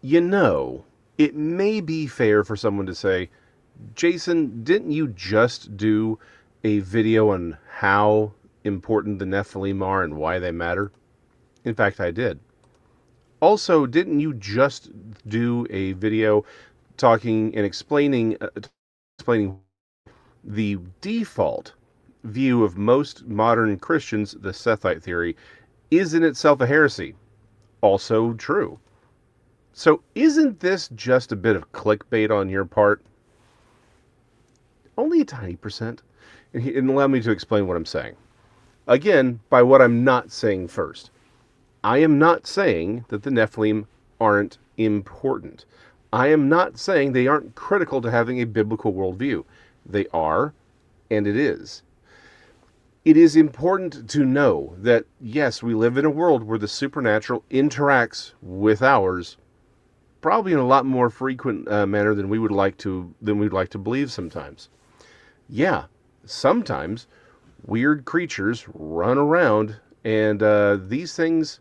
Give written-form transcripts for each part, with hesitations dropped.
You know, it may be fair for someone to say, Jason, didn't you just do a video on how important the Nephilim are and why they matter? In fact, I did. Also, didn't you just do a video talking and explaining the default view of most modern Christians, the Sethite theory, is in itself a heresy? Also true. So isn't this just a bit of clickbait on your part? Only a tiny percent. And allow me to explain what I'm saying. Again, by what I'm not saying first. I am not saying that the Nephilim aren't important. I am not saying they aren't critical to having a biblical worldview. They are, and it is. It is important to know that, yes, we live in a world where the supernatural interacts with ours, probably in a lot more frequent manner than we'd like to believe sometimes. Yeah, sometimes weird creatures run around, and these things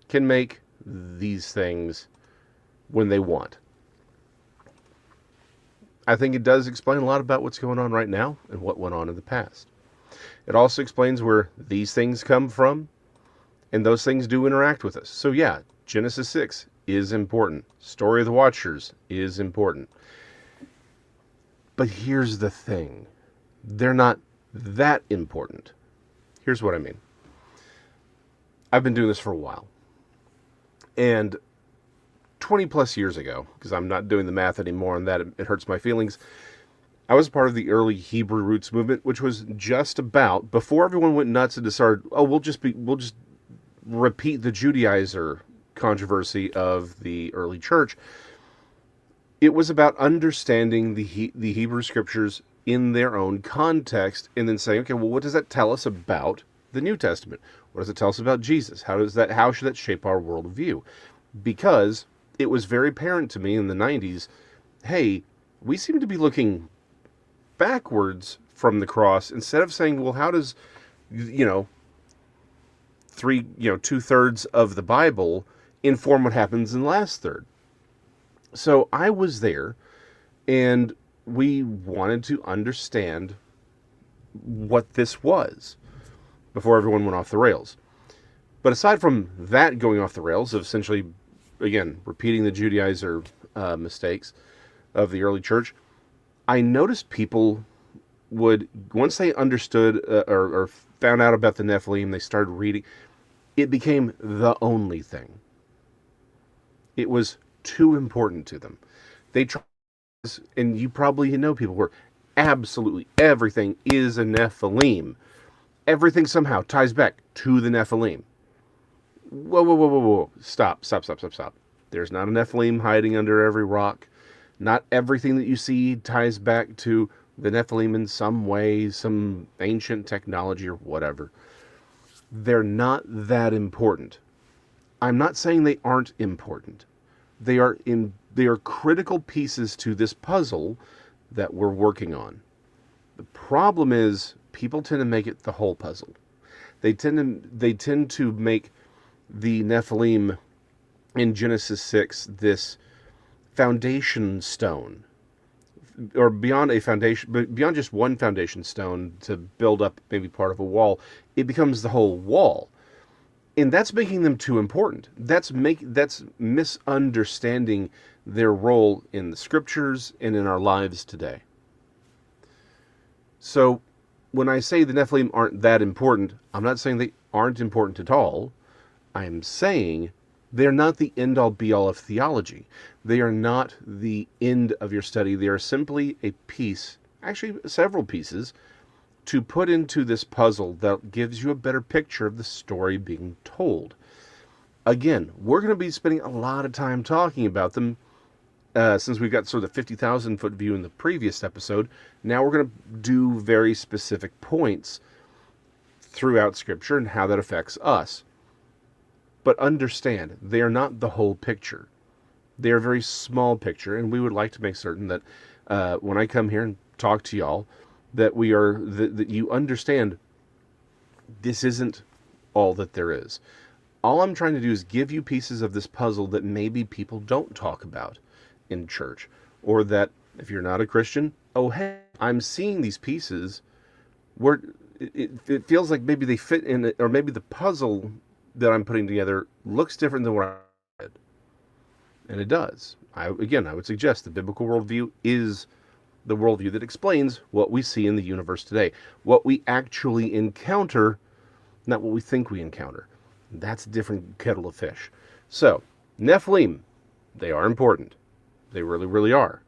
can make these things when they want. I think it does explain a lot about what's going on right now and what went on in the past. It also explains where these things come from, and those things do interact with us. So yeah, Genesis 6 is important. Story of the Watchers is important. But here's the thing. They're not that important. Here's what I mean. I've been doing this for a while. And 20 plus years ago, because I'm not doing the math anymore on that, it hurts my feelings, I was part of the early Hebrew roots movement, which was just about, before everyone went nuts and decided, oh, we'll just repeat the Judaizer controversy of the early church. It was about understanding the Hebrew scriptures in their own context and then saying, okay, well, what does that tell us about the New Testament? What does it tell us about Jesus? How should that shape our worldview? Because it was very apparent to me in the 90s, hey, we seem to be looking backwards from the cross instead of saying, well, how does, 2/3 of the Bible inform what happens in the last third? So I was there, and we wanted to understand what this was before everyone went off the rails. But aside from that going off the rails, of essentially, again, repeating the Judaizer mistakes of the early church, I noticed people would, once they understood or found out about the Nephilim, they started reading, it became the only thing. It was too important to them. They tried, and you probably know people where absolutely everything is a Nephilim. Everything somehow ties back to the Nephilim. Whoa. Stop. There's not a Nephilim hiding under every rock. Not everything that you see ties back to the Nephilim in some way, some ancient technology or whatever. They're not that important. I'm not saying they aren't important. They are critical pieces to this puzzle that we're working on. The problem is people tend to make it the whole puzzle. They tend to make the Nephilim in Genesis 6 this foundation stone, or beyond a foundation, but beyond just one foundation stone to build up maybe part of a wall, it becomes the whole wall. And that's making them too important. That's misunderstanding their role in the scriptures and in our lives today. So when I say the Nephilim aren't that important, I'm not saying they aren't important at all. I'm saying they're not the end-all be-all of theology. They are not the end of your study. They are simply a piece, actually several pieces, to put into this puzzle that gives you a better picture of the story being told. Again, we're going to be spending a lot of time talking about them since we've got sort of the 50,000-foot view in the previous episode. Now we're going to do very specific points throughout Scripture and how that affects us. But understand, they are not the whole picture. They are a very small picture, and we would like to make certain that when I come here and talk to y'all, that that you understand this isn't all that there is. All I'm trying to do is give you pieces of this puzzle that maybe people don't talk about in church, or that if you're not a Christian, oh hey, I'm seeing these pieces where it feels like maybe they fit in it, or maybe the puzzle that I'm putting together looks different than what I did. And it does. I would suggest the biblical worldview is the worldview that explains what we see in the universe today, what we actually encounter, not what we think we encounter. That's a different kettle of fish. So, Nephilim, they are important. They really, really are.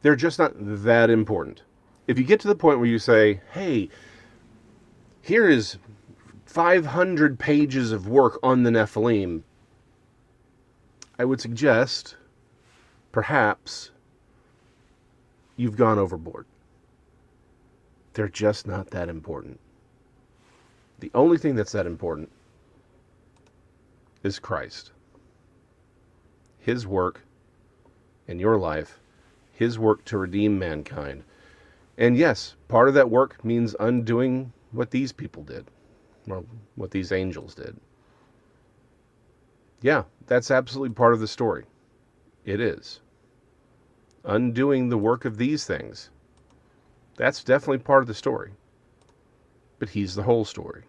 They're just not that important. If you get to the point where you say, hey, here is 500 pages of work on the Nephilim, I would suggest, perhaps, you've gone overboard. They're just not that important. The only thing that's that important is Christ. His work in your life, His work to redeem mankind. And yes, part of that work means undoing what these people did, or what these angels did. Yeah, that's absolutely part of the story. It is. Undoing the work of these things, that's definitely part of the story. But He's the whole story.